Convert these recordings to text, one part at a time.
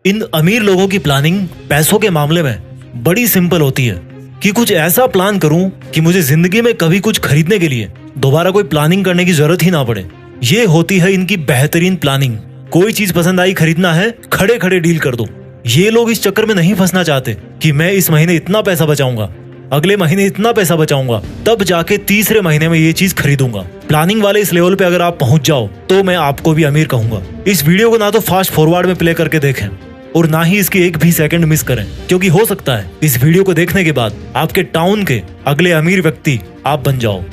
इन अमीर लोगों की प्लानिंग पैसों के मामले में बड़ी सिंपल होती है कि कुछ ऐसा प्लान करूं कि मुझे जिंदगी में कभी कुछ खरीदने के लिए दोबारा कोई प्लानिंग करने की जरूरत ही ना पड़े। ये होती है इनकी बेहतरीन प्लानिंग। कोई चीज पसंद आई, खरीदना है, खड़े खड़े डील कर दो। ये लोग इस चक्कर में नहीं फंसना चाहते कि मैं इस महीने इतना पैसा बचाऊंगा, अगले महीने इतना पैसा बचाऊंगा, तब जाके तीसरे महीने में ये चीज खरीदूंगा। प्लानिंग वाले इस लेवल पे अगर आप पहुंच जाओ तो मैं आपको भी अमीर कहूंगा। इस वीडियो को ना तो फास्ट फॉरवर्ड में प्ले करके देखें और ना ही इसकी एक भी सेकंड मिस करें, क्योंकि हो सकता है इस वीडियो को देखने के बाद आपके टाउन के अगले अमीर व्यक्ति आप बन जाओ।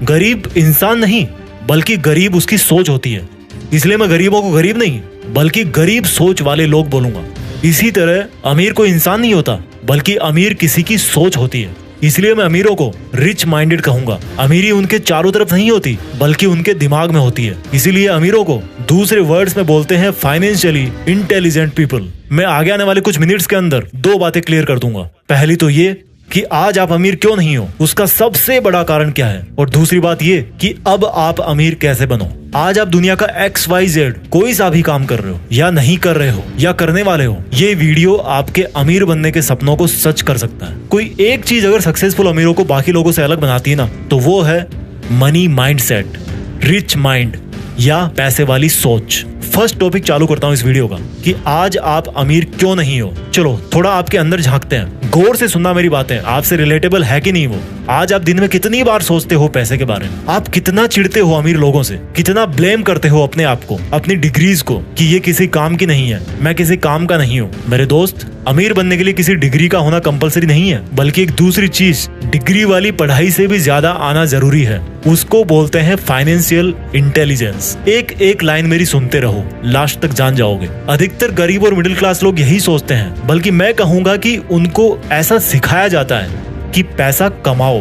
गरीब इंसान नहीं बल्कि गरीब उसकी सोच होती है, इसलिए मैं गरीबों को गरीब नहीं बल्कि गरीब सोच वाले लोग बोलूंगा। इसी तरह अमीर कोई इंसान नहीं होता बल्कि अमीर किसी की सोच होती है, इसलिए मैं अमीरों को रिच माइंडेड कहूंगा। अमीरी उनके चारों तरफ नहीं होती बल्कि उनके दिमाग में होती है, इसीलिए अमीरों को दूसरे वर्ड्स में बोलते हैं फाइनेंशियली इंटेलिजेंट पीपल। मैं आगे आने वाले कुछ मिनट्स के अंदर दो बातें क्लियर कर दूंगा। पहली तो ये कि आज आप अमीर क्यों नहीं हो, उसका सबसे बड़ा कारण क्या है, और दूसरी बात ये कि अब आप अमीर कैसे बनो। आज आप दुनिया का XYZ कोई सा भी काम कर रहे हो या नहीं कर रहे हो या करने वाले हो, ये वीडियो आपके अमीर बनने के सपनों को सच कर सकता है। कोई एक चीज अगर सक्सेसफुल अमीरों को बाकी लोगों से अलग बनाती है ना, तो वो है मनी माइंडसेट, रिच माइंड या पैसे वाली सोच। फर्स्ट टॉपिक चालू करता हूँ इस वीडियो का कि आज आप अमीर क्यों नहीं हो। चलो थोड़ा आपके अंदर झांकते हैं, गौर से सुनना मेरी बातें, आपसे रिलेटेबल है कि नहीं वो। आज आप दिन में कितनी बार सोचते हो पैसे के बारे में, आप कितना चिढ़ते हो अमीर लोगों से, कितना ब्लेम करते हो अपने आप को, अपनी डिग्रीज को कि ये किसी काम की नहीं है, मैं किसी काम का नहीं हूँ। मेरे दोस्त, अमीर बनने के लिए किसी डिग्री का होना कंपलसरी नहीं है, बल्कि एक दूसरी चीज डिग्री वाली पढ़ाई से भी ज्यादा आना जरूरी है। उसको बोलते हैं फाइनेंशियल इंटेलिजेंस। एक लाइन मेरी सुनते रहो, लास्ट तक जान जाओगे। अधिकतर गरीब और मिडिल क्लास लोग यही सोचते हैं, बल्कि मैं कहूंगा कि उनको ऐसा सिखाया जाता है कि पैसा कमाओ,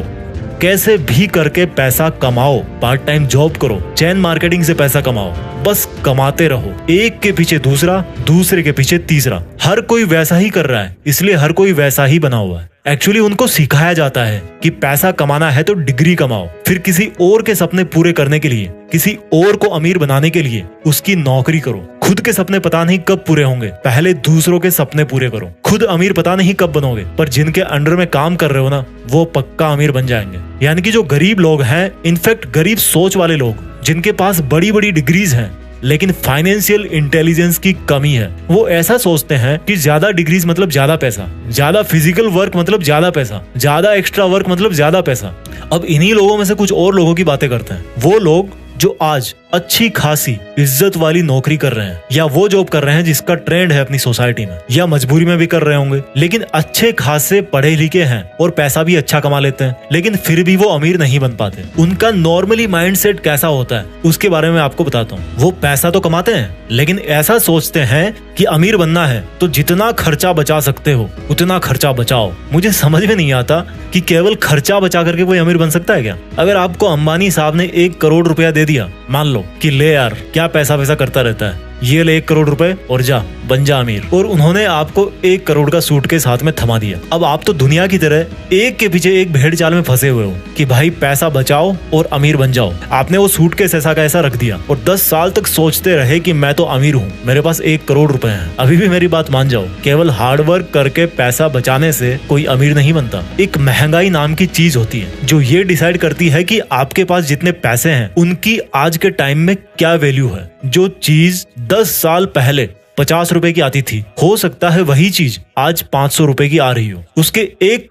कैसे भी करके पैसा कमाओ, पार्ट टाइम जॉब करो, चैन मार्केटिंग से पैसा कमाओ, बस कमाते रहो। एक के पीछे दूसरा, दूसरे के पीछे तीसरा। हर कोई वैसा ही कर रहा है, इसलिए हर कोई वैसा ही बना हुआ है। एक्चुअली उनको सिखाया जाता है कि पैसा कमाना है तो डिग्री कमाओ, फिर किसी और के सपने पूरे करने के लिए, किसी और को अमीर बनाने के लिए उसकी नौकरी करो। खुद के सपने पता नहीं कब पूरे होंगे, पहले दूसरों के सपने पूरे करो। खुद अमीर पता नहीं कब बनोगे, पर जिनके अंडर में काम कर रहे हो ना, वो पक्का अमीर बन जाएंगे। यानी कि जो गरीब लोग हैं, इनफैक्ट गरीब सोच वाले लोग, जिनके पास बड़ी बड़ी डिग्रीज हैं लेकिन फाइनेंशियल इंटेलिजेंस की कमी है, वो ऐसा सोचते हैं कि ज्यादा डिग्रीज मतलब ज्यादा पैसा, ज्यादा फिजिकल वर्क मतलब ज्यादा पैसा, ज्यादा एक्स्ट्रा वर्क मतलब ज्यादा पैसा। अब इन्हीं लोगों में से कुछ और लोगों की बातें करते हैं, वो लोग जो आज अच्छी खासी इज्जत वाली नौकरी कर रहे हैं या वो जॉब कर रहे हैं जिसका ट्रेंड है अपनी सोसाइटी में, या मजबूरी में भी कर रहे होंगे, लेकिन अच्छे खासे पढ़े लिखे हैं और पैसा भी अच्छा कमा लेते हैं, लेकिन फिर भी वो अमीर नहीं बन पाते। उनका नॉर्मली माइंडसेट कैसा होता है उसके बारे में आपको बताता हूँ। वो पैसा तो कमाते हैं लेकिन ऐसा सोचते हैं कि अमीर बनना है तो जितना खर्चा बचा सकते हो उतना खर्चा बचाओ। मुझे समझ में नहीं आता कि केवल खर्चा बचा करके कोई अमीर बन सकता है क्या? अगर आपको अंबानी साहब ने 1 करोड़ रुपया दे दिया, मान लो कि ले यार क्या पैसा वैसा करता रहता है, ये ले 1 करोड़ रुपए और जा बन जा अमीर, और उन्होंने आपको 1 करोड़ का सूटकेस हाथ में थमा दिया। अब आप तो दुनिया की तरह एक के पीछे एक भेड़ चाल में फंसे हुए हो कि भाई पैसा बचाओ और अमीर बन जाओ। आपने वो सूटकेस ऐसा का ऐसा रख दिया और 10 साल तक सोचते रहे कि मैं तो अमीर हूँ, मेरे पास 1 करोड़ रुपए हैं। अभी भी मेरी बात मान जाओ, केवल हार्डवर्क करके पैसा बचाने से कोई अमीर नहीं बनता। एक महंगाई नाम की चीज होती है जो ये डिसाइड करती है कि आपके पास जितने पैसे हैं उनकी आज के टाइम में क्या वैल्यू है। जो चीज 10 साल पहले 50 रुपए की आती थी, हो सकता है वही चीज आज 500 रुपए की आ रही हो। उसके 1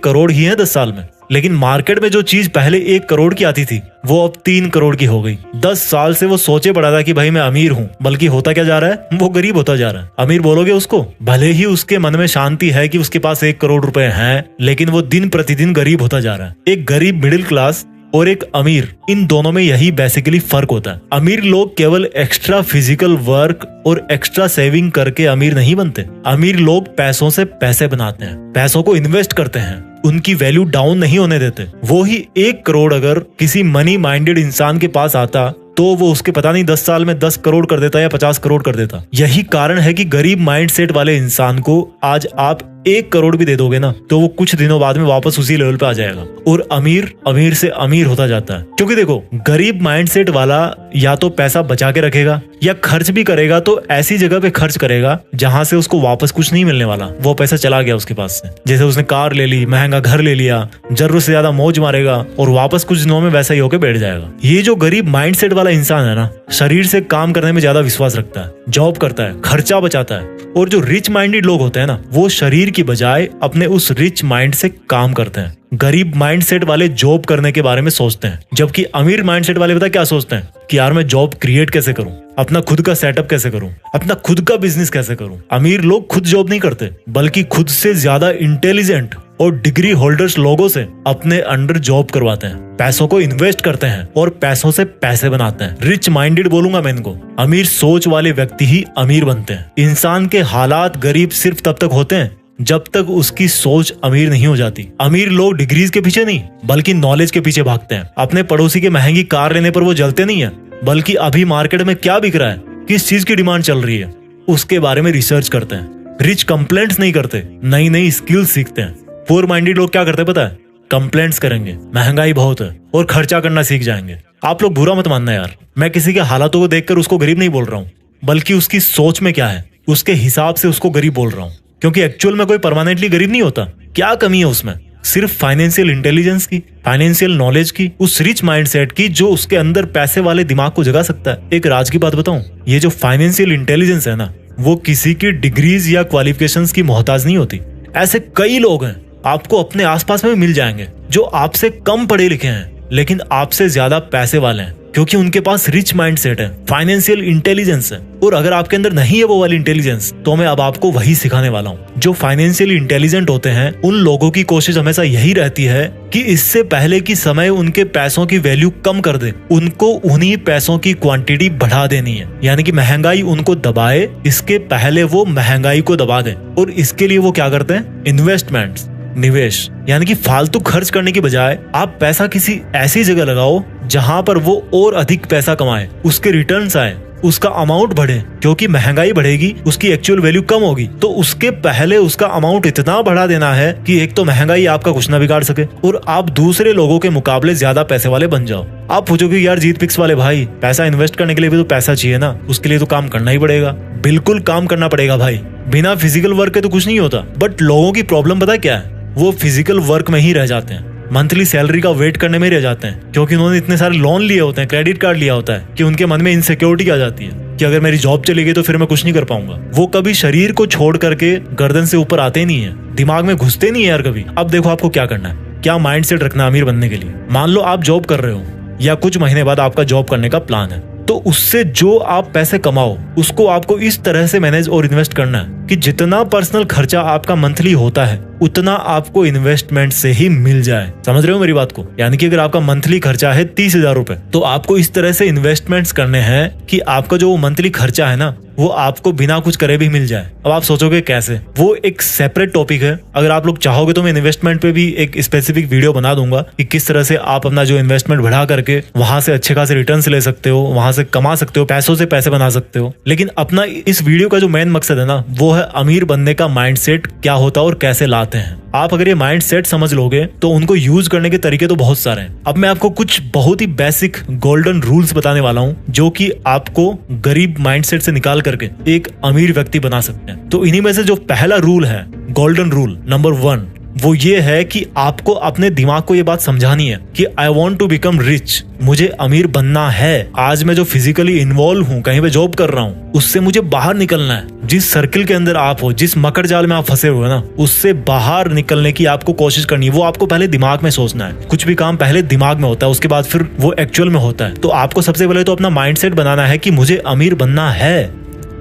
करोड़ ही है 10 साल में, लेकिन मार्केट में जो चीज पहले 1 करोड़ की आती थी वो अब 3 करोड़ की हो गई। 10 साल से वो सोचे पड़ा था कि भाई मैं अमीर हूँ, बल्कि होता क्या जा रहा है, वो गरीब होता जा रहा है। अमीर बोलोगे उसको, भले ही उसके मन में शांति है कि उसके पास 1 करोड़ रुपए हैं, लेकिन वो दिन प्रतिदिन गरीब होता जा रहा है। एक गरीब मिडिल क्लास और एक अमीर, इन दोनों में यही बेसिकली फर्क होता है। अमीर लोग केवल एक्स्ट्रा फिजिकल वर्क और एक्स्ट्रा सेविंग करके अमीर नहीं बनते। अमीर लोग पैसों से पैसे बनाते हैं, पैसों को इन्वेस्ट करते हैं, उनकी वैल्यू डाउन नहीं होने देते। वो ही 1 करोड़ अगर किसी मनी माइंडेड इंसान के पास आता तो वो उसके पता नहीं 10 साल में 10 करोड़ कर देता या 50 करोड़ कर देता। यही कारण है कि गरीब माइंडसेट वाले इंसान को आज आप 1 करोड़ भी दे दोगे ना तो वो कुछ दिनों बाद में वापस उसी लेवल पे आ जाएगा और अमीर अमीर से अमीर होता जाता है। क्योंकि देखो, गरीब माइंडसेट वाला या तो पैसा बचा के रखेगा या खर्च भी करेगा तो ऐसी जगह पे खर्च करेगा जहां से उसको वापस कुछ नहीं मिलने वाला, वो पैसा चला गया उसके पास से। जैसे उसने कार ले ली, महंगा घर ले लिया, जरूरत से ज्यादा मौज मारेगा और वापस कुछ दिनों में वैसा ही होकर बैठ जाएगा। ये जो गरीब माइंडसेट वाला इंसान है ना, शरीर से काम करने में ज्यादा विश्वास रखता है, जॉब करता है, खर्चा बचाता है। और जो रिच माइंडेड लोग होते हैं ना, वो शरीर की बजाय अपने उस रिच माइंड से काम करते हैं। गरीब माइंडसेट वाले जॉब करने के बारे में सोचते हैं, जबकि अमीर माइंडसेट वाले पता क्या सोचते हैं कि यार मैं जॉब क्रिएट कैसे करूं, अपना खुद का सेटअप कैसे करूं, अपना खुद का बिजनेस कैसे करूं। अमीर लोग खुद जॉब नहीं करते, बल्कि खुद से ज्यादा इंटेलिजेंट और डिग्री होल्डर्स लोगों से अपने अंडर जॉब करवाते हैं, पैसों को इन्वेस्ट करते हैं और पैसों से पैसे बनाते हैं। रिच माइंडेड बोलूंगा मैं इनको। अमीर सोच वाले व्यक्ति ही अमीर बनते हैं। इंसान के हालात गरीब सिर्फ तब तक होते हैं जब तक उसकी सोच अमीर नहीं हो जाती। अमीर लोग डिग्रीज के पीछे नहीं बल्कि नॉलेज के पीछे भागते हैं। अपने पड़ोसी के महंगी कार लेने पर वो जलते नहीं है, बल्कि अभी मार्केट में क्या बिक रहा है, किस चीज की डिमांड चल रही है, उसके बारे में रिसर्च करते हैं। रिच कंप्लेंट्स नहीं करते, नई नई स्किल्स सीखते हैं। पुअर माइंडेड लोग क्या करते हैं पता है? कंप्लेंट्स करेंगे, महंगाई बहुत है और खर्चा करना सीख जाएंगे। आप लोग बुरा मत मानना यार, मैं किसी के हालातों को देखकर उसको गरीब नहीं बोल रहा हूँ, बल्कि उसकी सोच में क्या है उसके हिसाब से उसको गरीब बोल रहा हूँ। क्योंकि एक्चुअल में कोई परमानेंटली गरीब नहीं होता। क्या कमी है उसमें? सिर्फ फाइनेंशियल इंटेलिजेंस की, फाइनेंशियल नॉलेज की, उस रिच माइंडसेट की जो उसके अंदर पैसे वाले दिमाग को जगा सकता है। एक राज की बात बताऊं, ये जो फाइनेंशियल इंटेलिजेंस है ना, वो किसी की डिग्रीज या क्वालिफिकेशंस की मोहताज नहीं होती। ऐसे कई लोग हैं, आपको अपने आसपास में मिल जाएंगे, जो आपसे कम पढ़े लिखे हैं लेकिन आपसे ज्यादा पैसे वाले हैं, क्योंकि उनके पास रिच माइंडसेट है, फाइनेंशियल इंटेलिजेंस है। और अगर आपके अंदर नहीं है वो वाली इंटेलिजेंस, तो मैं अब आपको वही सिखाने वाला हूँ। जो फाइनेंशियली इंटेलिजेंट होते हैं, उन लोगों की कोशिश हमेशा यही रहती है कि इससे पहले कि समय उनके पैसों की वैल्यू कम कर दे, उनको उन्हीं पैसों की क्वांटिटी बढ़ा देनी है। यानी कि महंगाई उनको दबाए, इसके पहले वो महंगाई को दबा दें। और इसके लिए वो क्या करते हैं? इन्वेस्टमेंट्स, निवेश। यानी कि फालतू खर्च करने की बजाय आप पैसा किसी ऐसी जगह लगाओ जहां पर वो और अधिक पैसा कमाए, उसके रिटर्न्स आए, उसका अमाउंट बढ़े। क्योंकि महंगाई बढ़ेगी, उसकी एक्चुअल वैल्यू कम होगी, तो उसके पहले उसका अमाउंट इतना बढ़ा देना है कि एक तो महंगाई आपका कुछ ना बिगाड़ सके और आप दूसरे लोगों के मुकाबले ज्यादा पैसे वाले बन जाओ। आप पूछोगे यार जीत पिक्स वाले भाई, पैसा इन्वेस्ट करने के लिए भी तो पैसा चाहिए ना, उसके लिए तो काम करना ही पड़ेगा। बिल्कुल काम करना पड़ेगा भाई, बिना फिजिकल वर्क के तो कुछ नहीं होता। बट लोगों की प्रॉब्लम पता क्या है? वो फिजिकल वर्क में ही रह जाते हैं, मंथली सैलरी का वेट करने में रह जाते हैं, क्योंकि उन्होंने इतने सारे लोन लिए होते हैं, क्रेडिट कार्ड लिया होता है, कि उनके मन में इनसिक्योरिटी आ जाती है कि अगर मेरी जॉब चली गई तो फिर मैं कुछ नहीं कर पाऊंगा। वो कभी शरीर को छोड़ करके गर्दन से ऊपर आते नहीं है, दिमाग में घुसते नहीं है यार कभी। अब देखो आपको क्या करना है, क्या माइंडसेट रखना अमीर बनने के लिए। मान लो आप जॉब कर रहे हो या कुछ महीने बाद आपका जॉब करने का प्लान है, तो उससे जो आप पैसे कमाओ उसको आपको इस तरह से मैनेज और इन्वेस्ट करना है कि जितना पर्सनल खर्चा आपका मंथली होता है उतना आपको इन्वेस्टमेंट से ही मिल जाए। समझ रहे हो मेरी बात को? यानी कि अगर आपका मंथली खर्चा है 30,000 रुपए, तो आपको इस तरह से इन्वेस्टमेंट्स करने हैं कि आपका जो मंथली खर्चा है ना, वो आपको बिना कुछ करे भी मिल जाए। अब आप सोचोगे कैसे? वो एक सेपरेट टॉपिक है। अगर आप लोग चाहोगे तो मैं इन्वेस्टमेंट पे भी एक स्पेसिफिक वीडियो बना दूंगा कि किस तरह से आप अपना जो इन्वेस्टमेंट बढ़ा करके वहां से अच्छे खासे रिटर्न्स ले सकते हो, वहां से कमा सकते हो, पैसों से पैसे बना सकते हो। लेकिन अपना इस वीडियो का जो मेन मकसद है ना, वो है अमीर बनने का माइंडसेट क्या होता है और कैसे लाते हैं। आप अगर ये माइंडसेट समझ लोगे तो उनको यूज करने के तरीके तो बहुत सारे हैं। अब मैं आपको कुछ बहुत ही बेसिक गोल्डन रूल्स बताने वाला हूँ, जो कि आपको गरीब माइंडसेट से निकाल करके एक अमीर व्यक्ति बना सकते हैं। तो इन्हीं में से जो पहला रूल है, गोल्डन रूल नंबर 1, वो ये है कि आपको अपने दिमाग को ये बात समझानी है कि I want to become rich, मुझे अमीर बनना है। आज मैं जो फिजिकली इन्वॉल्व हूँ, कहीं पे जॉब कर रहा हूँ, उससे मुझे बाहर निकलना है। जिस सर्किल के अंदर आप हो, जिस मकर जाल में आप फंसे हुए ना, उससे बाहर निकलने की आपको कोशिश करनी है। वो आपको पहले दिमाग में सोचना है। कुछ भी काम पहले दिमाग में होता है, उसके बाद फिर वो एक्चुअल में होता है। तो आपको सबसे पहले तो अपना माइंडसेट बनाना है कि मुझे अमीर बनना है।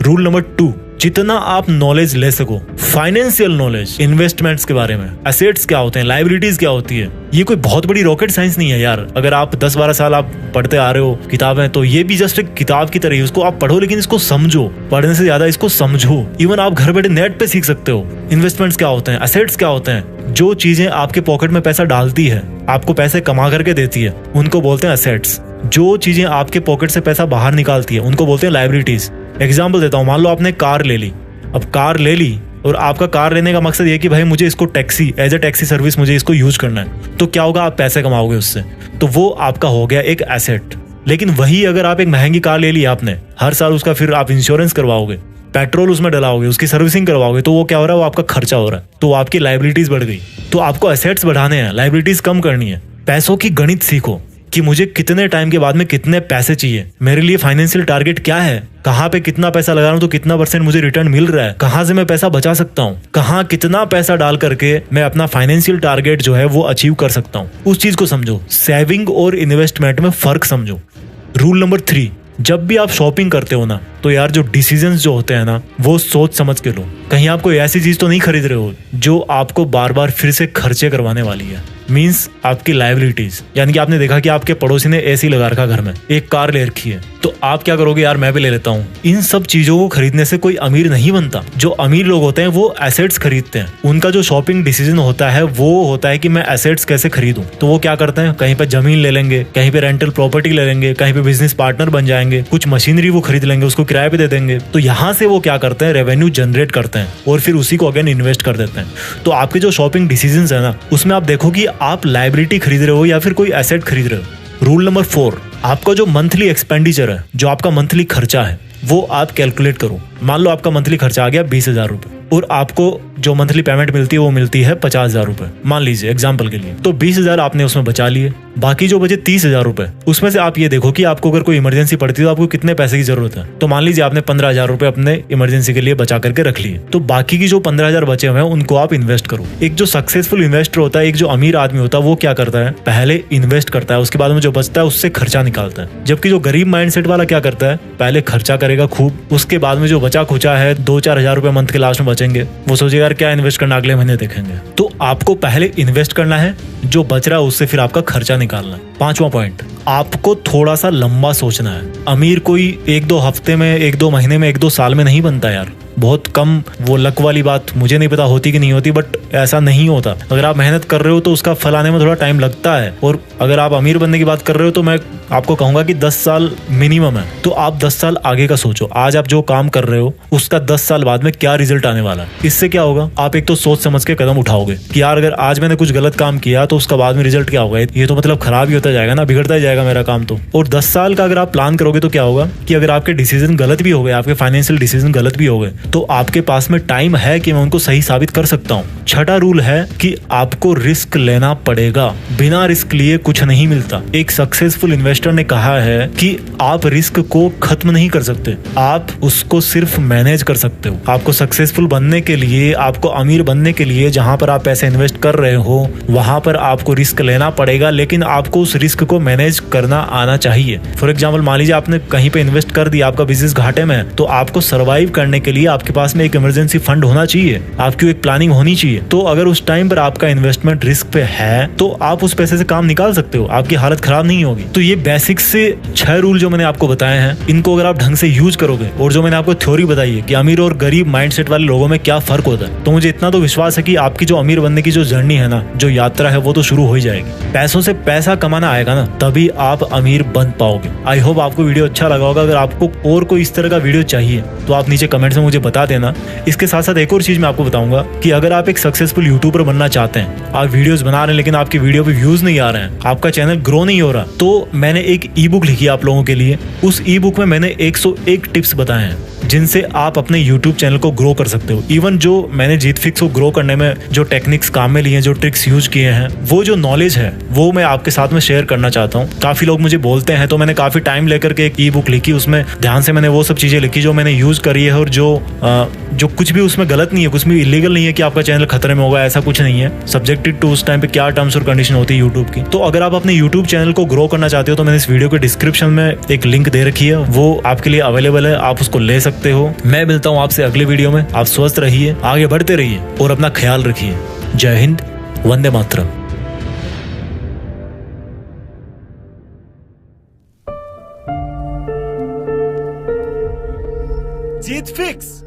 रूल नंबर 2, जितना आप नॉलेज ले सको, फाइनेंशियल नॉलेज, इन्वेस्टमेंट्स के बारे में, एसेट्स क्या होते हैं, लायबिलिटीज क्या होती है, ये कोई बहुत बड़ी रॉकेट साइंस नहीं है यार। अगर आप 10-12 साल आप पढ़ते आ रहे हो किताबें, तो ये भी जस्ट एक किताब की तरह ही, उसको आप पढ़ो लेकिन इसको समझो। पढ़ने से ज्यादा इसको समझो। इवन आप घर बैठे नेट पे सीख सकते हो इन्वेस्टमेंट्स क्या होते हैं, एसेट्स क्या होते हैं। जो चीजें आपके पॉकेट में पैसा डालती है, आपको पैसे कमा करके देती है, उनको बोलते हैं एसेट्स। जो चीजें आपके पॉकेट से पैसा बाहर निकालती है, उनको बोलते हैं लायबिलिटीज। एग्जाम्पल देता हूँ, मान लो आपने कार ले ली। अब कार ले ली और आपका कार लेने का मकसद ये कि भाई मुझे इसको taxi as a taxi service मुझे इसको यूज करना है, तो क्या होगा, आप पैसे कमाओगे उससे, तो वो आपका हो गया एक एसेट। लेकिन वही अगर आप एक महंगी कार ले ली आपने, हर साल उसका फिर आप इंश्योरेंस करवाओगे, पेट्रोल उसमें डलाओगे, उसकी सर्विसिंग करवाओगे, तो वो क्या हो रहा है, वो आपका खर्चा हो रहा है, तो आपकी लाइबिलिटीज बढ़ गई। तो आपको एसेट्स बढ़ाने हैं, लाइबिलिटीज कम करनी है। पैसों की गणित सीखो कि मुझे कितने टाइम के बाद में कितने पैसे चाहिए, मेरे लिए फाइनेंशियल टारगेट क्या है, कहाँ पे कितना पैसा लगा रहा हूँ तो कितना % मुझे रिटर्न मिल रहा है, कहाँ से मैं पैसा बचा सकता हूँ, कहाँ कितना पैसा डाल करके मैं अपना फाइनेंशियल टारगेट जो है वो अचीव कर सकता हूँ। उस चीज को समझो, सेविंग और इन्वेस्टमेंट में फर्क समझो। रूल नंबर 3, जब भी आप शॉपिंग करते हो ना, तो यार जो डिसीजंस जो होते हैं ना, वो सोच समझ के लो। कहीं आप कोई ऐसी चीज तो नहीं खरीद रहे हो जो आपको बार बार फिर से खर्चे करवाने वाली है। मींस आपकी लायबिलिटीज, यानी कि आपने देखा कि आपके पड़ोसी ने एसी लगा रखा घर में, एक कार ले रखी है, तो आप क्या करोगे, यार मैं भी ले लेता हूँ। इन सब चीजों को खरीदने से कोई अमीर नहीं बनता। जो अमीर लोग होते हैं वो एसेट्स खरीदते हैं। उनका जो शॉपिंग डिसीजन होता है वो होता है कि मैं एसेट्स कैसे खरीदूं। तो वो क्या करते हैं, कहीं पे जमीन ले लेंगे, कहीं पे रेंटल प्रॉपर्टी ले लेंगे, कहीं पे बिजनेस पार्टनर बन जाएंगे, कुछ मशीनरी वो खरीद लेंगे, उसको किराए पे दे देंगे। तो यहाँ से वो क्या करते हैं, रेवेन्यू जनरेट करते हैं और फिर उसी को अगेन इन्वेस्ट कर देते हैं। तो आपके जो शॉपिंग डिसीजंस है ना, उसमें आप देखो कि आप लायबिलिटी खरीद रहे हो या फिर कोई एसेट खरीद रहे हो। रूल नंबर 4, आपका जो मंथली एक्सपेंडिचर है, जो आपका मंथली खर्चा है, वो आप कैलकुलेट करो। मान लो आपका मंथली खर्चा आ गया 20,000 रुपए और आपको जो मंथली पेमेंट मिलती है वो मिलती है 50,000 रुपए, मान लीजिए एग्जाम्पल के लिए। तो 20,000 आपने उसमें बचा लिए, बाकी जो बचे 30,000 रुपए, उसमें से आप ये देखो कि आपको अगर कोई इमरजेंसी पड़ती है तो आपको कितने पैसे की जरूरत है। तो मान लीजिए आपने 15,000 रुपए अपने इमरजेंसी के लिए बचा करके रख लिए, तो बाकी की जो 15,000 बचे हुए हैं उनको आप इन्वेस्ट करो। एक जो सक्सेसफुल इन्वेस्टर होता है, एक जो अमीर आदमी होता है, वो क्या करता है, पहले इन्वेस्ट करता है, उसके बाद में जो बचता है उससे खर्चा निकालता है। जबकि जो गरीब माइंडसेट वाला क्या करता है, पहले खर्चा करेगा खूब, उसके बाद में जो बचा खुचा है 2-4 हजार रुपए मंथ के लास्ट में बचेंगे, वो सोचेगा यार क्या इन्वेस्ट करना, अगले महीने देखेंगे। तो आपको पहले इन्वेस्ट करना है, जो बच रहा है उससे फिर आपका खर्चा निकालना है। 5वां पॉइंट, आपको थोड़ा सा लंबा सोचना है। अमीर कोई 1-2 हफ्ते में, 1-2 महीने में, 1-2 साल में नहीं बनता यार। बहुत कम, वो लक वाली बात मुझे नहीं पता होती कि नहीं होती, बट ऐसा नहीं होता। अगर आप मेहनत कर रहे हो तो उसका फल आने में थोड़ा टाइम लगता है। और अगर आप अमीर बनने की बात कर रहे हो तो मैं आपको कहूंगा कि 10 साल मिनिमम है। तो आप 10 साल आगे का सोचो, आज आप जो काम कर रहे हो उसका 10 साल बाद में क्या रिजल्ट आने वाला है। इससे क्या होगा, आप एक तो सोच समझ के कदम उठाओगे कि यार अगर आज मैंने कुछ गलत काम किया तो उसका बाद में रिजल्ट क्या होगा, ये तो मतलब खराब ही होता जाएगा ना, बिगड़ता ही जाएगा मेरा काम तो। और 10 साल का अगर आप प्लान करोगे तो क्या होगा कि अगर आपके डिसीजन गलत भी हो गए, आपके फाइनेंशियल डिसीजन गलत भी हो गए, तो आपके पास में टाइम है कि मैं उनको सही साबित कर सकता हूँ। 6ठा रूल है कि आपको रिस्क लेना पड़ेगा, बिना रिस्क लिए कुछ नहीं मिलता। एक सक्सेसफुल इन्वेस्टर ने कहा है कि आप रिस्क को खत्म नहीं कर सकते, आप उसको सिर्फ मैनेज कर सकते हो। आपको सक्सेसफुल बनने के लिए, आपको अमीर बनने के लिए जहां पर आप पैसे इन्वेस्ट कर रहे हो वहां पर आपको रिस्क लेना पड़ेगा, लेकिन आपको उस रिस्क को मैनेज करना आना चाहिए। फॉर एग्जाम्पल, मान लीजिए आपने कहीं पे इन्वेस्ट कर दिया, आपका बिजनेस घाटे में है, तो आपको सर्वाइव करने के लिए आपके पास में एक इमरजेंसी फंड होना चाहिए, आपकी एक प्लानिंग होनी चाहिए। तो अगर उस टाइम पर आपका इन्वेस्टमेंट रिस्क पे है तो आप उस पैसे से काम निकाल सकते हो, आपकी हालत खराब नहीं होगी। तो ये बेसिक से 6 रूल जो मैंने आपको बताए हैं, इनको अगर आप ढंग से यूज करोगे, और जो मैंने आपको थ्योरी बताई है कि अमीर और गरीब माइंडसेट वाले लोगों में क्या फर्क होता है, तो मुझे इतना तो विश्वास है कि आपकी जो अमीर बनने की जो जर्नी है ना, जो यात्रा है, वो तो शुरू हो ही जाएगी। पैसों से पैसा कमाना आएगा ना, तभी आप अमीर बन पाओगे। आई होप आपको वीडियो अच्छा लगा होगा। अगर आपको और कोई इस तरह का वीडियो चाहिए तो आप नीचे कमेंट्स में मुझे बता देना। इसके साथ साथ एक और चीज मैं आपको बताऊंगा कि अगर आप एक सक्सेसफुल यूट्यूबर बनना चाहते हैं, आप वीडियोस बना रहे हैं लेकिन आपकी वीडियो पे व्यूज नहीं आ रहे हैं, आपका चैनल ग्रो नहीं हो रहा, तो मैंने एक ई बुक लिखी है आप लोगों के लिए। उस ई बुक में मैंने 101 टिप्स बताए हैं जिनसे आप अपने YouTube चैनल को ग्रो कर सकते हो। इवन जो मैंने जीत फिक्स को ग्रो करने में जो टेक्निक्स काम में लिए हैं, जो ट्रिक्स यूज किए हैं, वो जो नॉलेज है वो मैं आपके साथ में शेयर करना चाहता हूँ। काफी लोग मुझे बोलते हैं, तो मैंने काफी टाइम लेकर के एक ई बुक लिखी, उसमें ध्यान से मैंने वो सब चीजें लिखी जो मैंने यूज करी है, और जो कुछ भी उसमें गलत नहीं है, कुछ भी इलीगल नहीं है कि आपका चैनल खतरे में होगा, ऐसा कुछ नहीं है। सब्जेक्टेड टू उस टाइम पे क्या टर्म्स और कंडीशन होती है यूट्यूब की। तो अगर आप अपने यूट्यूब चैनल को ग्रो करना चाहते हो तो मैंने इस वीडियो के डिस्क्रिप्शन में एक लिंक दे रखी है, वो आपके लिए अवेलेबल है, आप उसको ले सकते हो। मैं मिलता हूँ आपसे अगले वीडियो में। आप स्वस्थ रहिए, आगे बढ़ते रहिए और अपना ख्याल रखिए। जय हिंद, वंदे मातरम। जीत फिक्स।